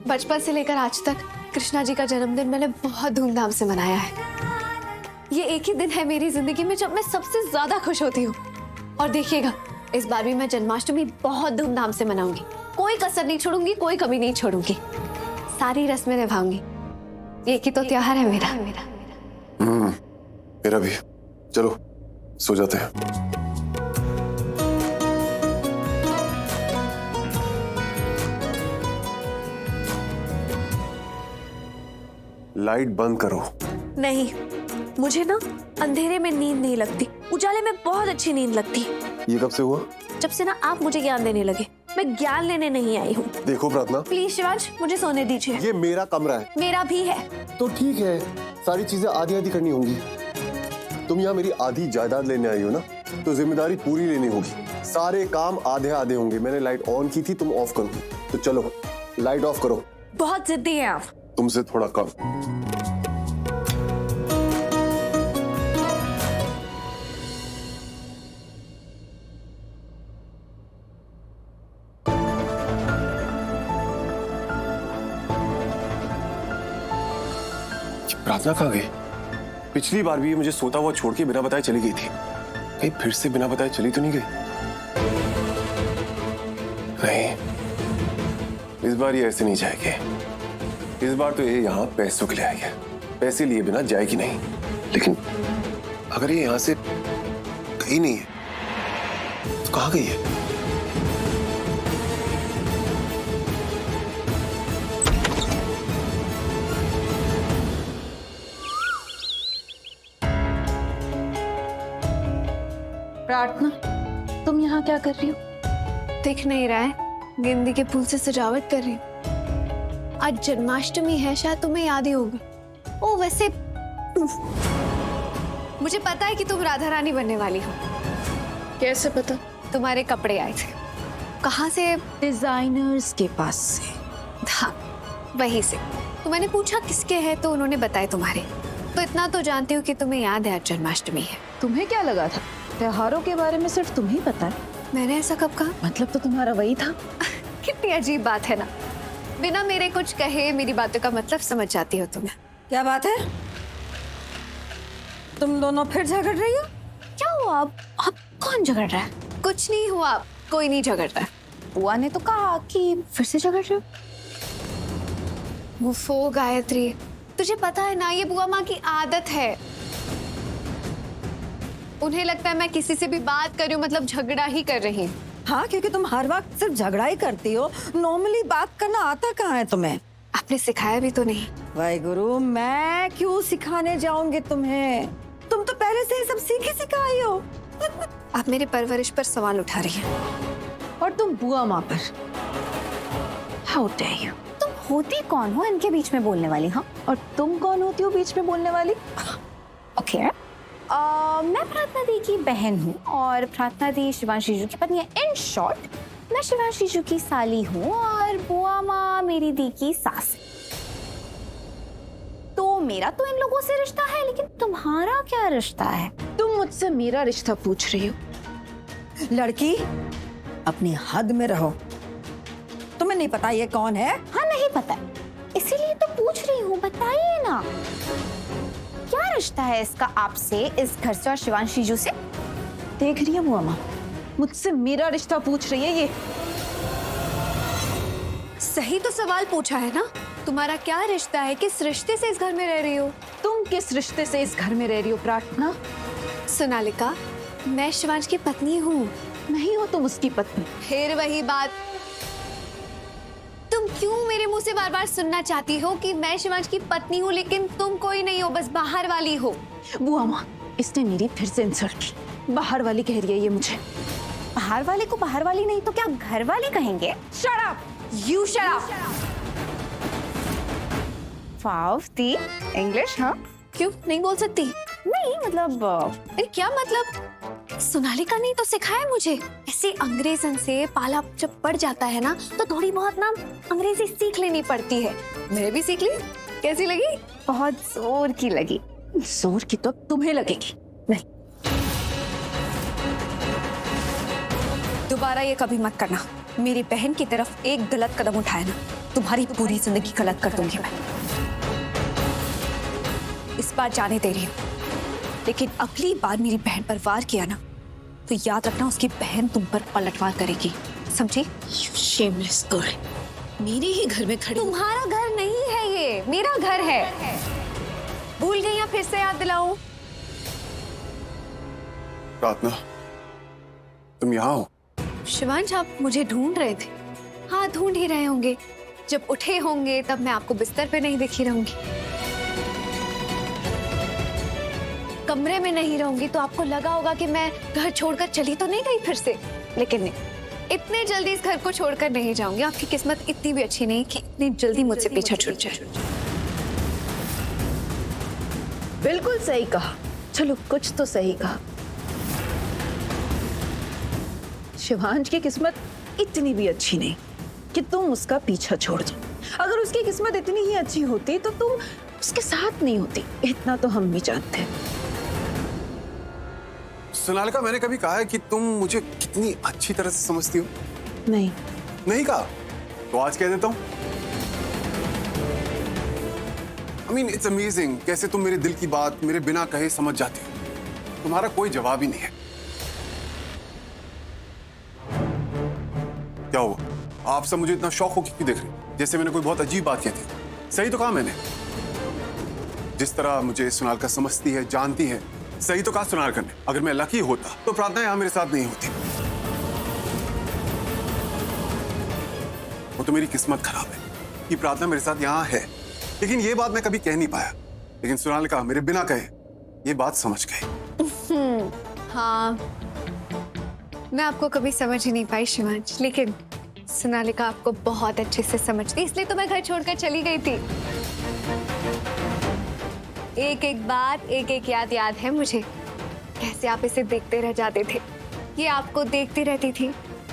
बचपन से लेकर आज तक कृष्णा जी का जन्मदिन मैंने बहुत धूमधाम से मनाया है। ये एक ही दिन है मेरी जिंदगी में जब मैं सबसे ज्यादा खुश होती हूँ। और देखिएगा, इस बार भी मैं जन्माष्टमी बहुत धूमधाम से मनाऊंगी। कोई कसर नहीं छोड़ूंगी, कोई कमी नहीं छोड़ूंगी, सारी रस्में निभाऊंगी। एक ही तो त्योहार है मेरा। मेरा भी। चलो सो जाते हैं। लाइट बंद करो। नहीं, मुझे ना अंधेरे में नींद नहीं लगती, उजाले में बहुत अच्छी नींद लगती है। ये कब से हुआ? जब से ना आप मुझे ज्ञान देने लगे। मैं ज्ञान लेने नहीं आई हूँ। देखो प्रार्थना, प्लीज शिवांश, मुझे सोने दीजिए। ये मेरा कमरा है। मेरा भी है। तो ठीक है, सारी चीजें आधी आधी करनी होंगी। तुम यहाँ मेरी आधी जायदाद लेने आई हो ना, तो जिम्मेदारी पूरी लेनी होगी। सारे काम आधे आधे होंगे। मैंने लाइट ऑन की थी, तुम ऑफ करो। तो चलो लाइट ऑफ करो। बहुत जिद्दी हैं आप। तुमसे थोड़ा कम। प्रार्थना कहाँ गई? पिछली बार भी ये मुझे सोता हुआ छोड़ के बिना बताए चली गई थी। कहीं फिर से बिना बताए चली तो नहीं गई? नहीं, इस बार ये ऐसे नहीं जाएगी। इस बार तो ये यहाँ पैसों के लिए आई है। पैसे लिए बिना जाएगी नहीं। लेकिन अगर ये यहाँ से गई नहीं है तो कहाँ गई है? प्रार्थना, तुम यहाँ क्या कर रही हो? दिख नहीं रहा है, गेंदे के फूल से सजावट कर रही हूँ। आज जन्माष्टमी है, शायद तुम्हें याद ही होगी। ओ वैसे मुझे पता है कि तुम राधा रानी बनने वाली हो। कैसे पता? तुम्हारे कपड़े आए थे। कहाँ से? डिजाइनर्स के पास से। हाँ, वहीं से। तो मैंने पूछा किसके हैं, तो उन्होंने बताए तुम्हारे। तो इतना तो जानती हूँ कि तुम्हें याद है आज जन्माष्टमी है। तुम्हें क्या लगा था त्योहारों के बारे में सिर्फ तुम ही पता है? मैंने ऐसा कब कहा? मतलब तो तुम्हारा वही था। कितनी अजीब बात है ना, बिना मेरे कुछ कहे मेरी बातों का मतलब समझ जाती हो तुम्हें। क्या बात है? तुम दोनों फिर झगड़ रही हो? क्या हुआ? अब कौन झगड़ रहा है? कुछ नहीं हुआ, कोई नहीं झगड़ रहा है। बुआ ने तो कहा कि फिर से झगड़ रहे हो। मुफो गायत्री, तुझे पता है ना, ये बुआ माँ की आदत है। उन्हें लगता है मैं किसी से भी बात कर रही हूँ मतलब झगड़ा ही कर रही हूँ। हाँ, क्योंकि तुम हर वक्त सिर्फ झगड़ा ही करती हो। नॉर्मली बात करना आता कहाँ है तुम्हें? आपने सिखाया भी तो नहीं। वाहेगुरु, मैं क्यों सिखाने जाऊंगी तुम्हें? तुम तो पहले से ही सब सीखी सिखाई हो। आप मेरे परवरिश पर सवाल उठा रही हैं। और तुम बुआ माँ पर। How dare you? तुम होती कौन हो इनके बीच में बोलने वाली? हाँ, और तुम कौन होती हो बीच में बोलने वाली? ओके। मैं प्रार्थना दी की बहन हूँ और प्रार्थना दी शिवांश जीजू की पत्नी है। इन शॉर्ट, मैं शिवांश जीजू की साली हूँ और बुआ माँ मेरी दी की सास है। तो मेरा तो इन लोगों से रिश्ता है, लेकिन तुम्हारा क्या रिश्ता है? तुम मुझसे मेरा रिश्ता पूछ रही हो? लड़की, अपनी हद में रहो। तुम्हें नहीं पता ये कौन है? हाँ, नहीं पता है, इसीलिए तो पूछ रही हूँ, बताइए ना। क्या रिश्ता है इसका आपसे, इस घर से और शिवांश जीजू से? देख रही है बुआ माँ, मुझसे मेरा रिश्ता पूछ रही है ये। सही तो सवाल पूछा है ना, तुम्हारा क्या रिश्ता है, किस रिश्ते से इस घर में रह रही हो? तुम किस रिश्ते से इस घर में रह रही हो प्रार्थना? सोनालिका, मैं शिवांश की पत्नी हूँ। नहीं हो तुम उसकी पत्नी। फिर वही बात, तुम क्यों मेरे मुंह से बार बार सुनना चाहती हो कि मैं शिवांश की पत्नी हूँ, लेकिन तुम कोई नहीं हो, बस बाहर वाली हो। बुआ माँ, इसने मेरी फिर से इंसल्ट की। बाहर वाली कह रही है ये मुझे। बाहर वाले को बाहर वाली नहीं तो क्या घर वाली कहेंगे? Shut up! You shut up! Wow the, English? हाँ, क्यों नहीं बोल सकती? नहीं मतलब अरे क्या मतलब? सोनालिका ने तो सिखाया मुझे। ऐसे अंग्रेजन से पाला जब पड़ जाता है ना, तो थोड़ी बहुत ना अंग्रेजी सीख लेनी पड़ती है। मैंने भी सीख ली। कैसी लगी? बहुत जोर की लगी। जोर की तो तुम्हें लगेगी। नहीं, दोबारा ये कभी मत करना। मेरी बहन की तरफ एक गलत कदम उठाए ना। तुम्हारी पूरी जिंदगी गलत कर दूंगी मैं। इस बार जाने दे रही हूँ, लेकिन अगली बार मेरी बहन पर वार किया ना तो याद रखना उसकी बहन तुम पर पलटवार करेगी, समझी? You shameless girl. मेरे ही घर में खड़ी। तुम्हारा घर नहीं है ये, मेरा घर है। भूल गई या फिर से याद दिलाऊं? प्रार्थना, तुम यहाँ हो? शिवांश, आप मुझे ढूंढ रहे थे? हाँ, ढूंढ ही रहे होंगे। जब उठे होंगे तब मैं आपको बिस्तर पे नहीं दिखी रहूंगी, कमरे में नहीं रहूंगी, तो आपको लगा होगा कि मैं घर छोड़कर चली तो नहीं गई फिर से। लेकिन नहीं, इतने जल्दी इस घर को छोड़कर नहीं जाऊंगी। आपकी किस्मत इतनी भी अच्छी नहीं कि इतनी जल्दी मुझसे पीछा छूट जाए। बिल्कुल सही कहा। चलो, कुछ तो सही कहा। शिवांश की किस्मत इतनी भी अच्छी नहीं कि तुम उसका पीछा छोड़ दो। अगर उसकी किस्मत इतनी ही अच्छी होती तो तुम उसके साथ नहीं होती, इतना तो हम भी जानते हैं। सोनालिका, मैंने कभी कहा है कि तुम मुझे कितनी अच्छी तरह से समझती हो? नहीं। नहीं कहा? तो आज कह देता हूं। I mean, it's amazing कैसे तुम मेरे दिल की बात मेरे बिना कहे समझ जाती हो। तुम्हारा कोई जवाब ही नहीं है। क्या हुआ? आप सब मुझे इतना शौक हो क्यों देख रहे हो? जैसे मैंने कोई बहुत अजीब बात कही थी। सही तो कहा मैंने। जिस तरह मुझे सोनालिका समझती है, जानती है, सही तो कहा सोनालिका ने। अगर मैं लकी होता तो प्रार्थना यहां मेरे साथ नहीं होती। वो तो मेरी किस्मत खराब है कि प्रार्थना मेरे साथ यहां है, लेकिन ये बात मैं कभी कह नहीं पाया। लेकिन सोनालिका मेरे बिना कहे ये बात समझ गई। हाँ, मैं आपको कभी समझ ही नहीं पाई शिवांश, लेकिन सोनालिका आपको बहुत अच्छे से समझती, इसलिए तो मैं घर छोड़कर चली गई थी। एक एक बात, एक एक याद है मुझे। कैसे आप इसे देखते रह जाते थे, ये आपको देखती रहती थी।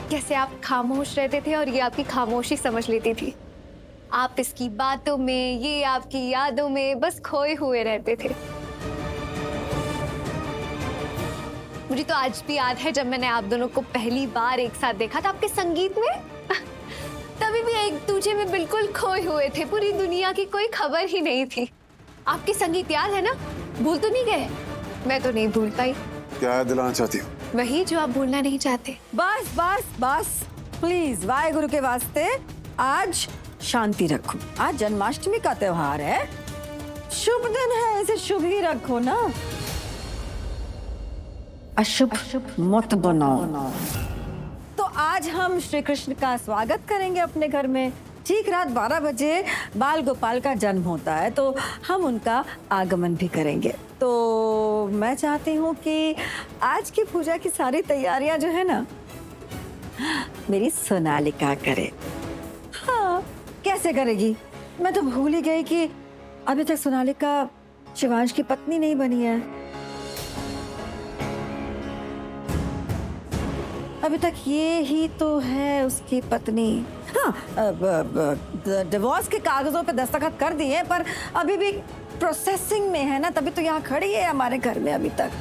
कैसे आप खामोश रहते थे और ये आपकी खामोशी समझ लेती थी। आप इसकी बातों में, ये आपकी यादों में बस खोए हुए रहते थे। मुझे तो आज भी याद है जब मैंने आप दोनों को पहली बार एक साथ देखा था आपके संगीत में। तभी भी एक दूसरे में बिल्कुल खोए हुए थे, पूरी दुनिया की कोई खबर ही नहीं थी। आपकी संगीत याद है ना? भूल तो नहीं गए? मैं तो नहीं भूल पाई। क्या याद दिलाना चाहती हो? वही जो आप भूलना नहीं चाहते। बस बस बस, प्लीज वाहेगुरु के वास्ते आज शांति रखो। आज जन्माष्टमी का त्योहार है, शुभ दिन है, इसे शुभ ही रखो ना। अशुभ मत बनाओ। तो आज हम श्री कृष्ण का स्वागत करेंगे अपने घर में। ठीक रात 12 बजे बाल गोपाल का जन्म होता है, तो हम उनका आगमन भी करेंगे। तो मैं चाहती हूँ कि आज की पूजा की सारी तैयारियां जो है ना, मेरी सोनालिका करे। हाँ, कैसे करेगी? मैं तो भूल ही गई कि अभी तक सोनालिका शिवांश की पत्नी नहीं बनी है। अभी तक ये ही तो है उसकी पत्नी। हाँ, डिवोर्स के कागजों पे दस्तखत कर दिए, पर अभी भी प्रोसेसिंग में है ना, तभी तो यहाँ खड़ी है हमारे घर में अभी तक।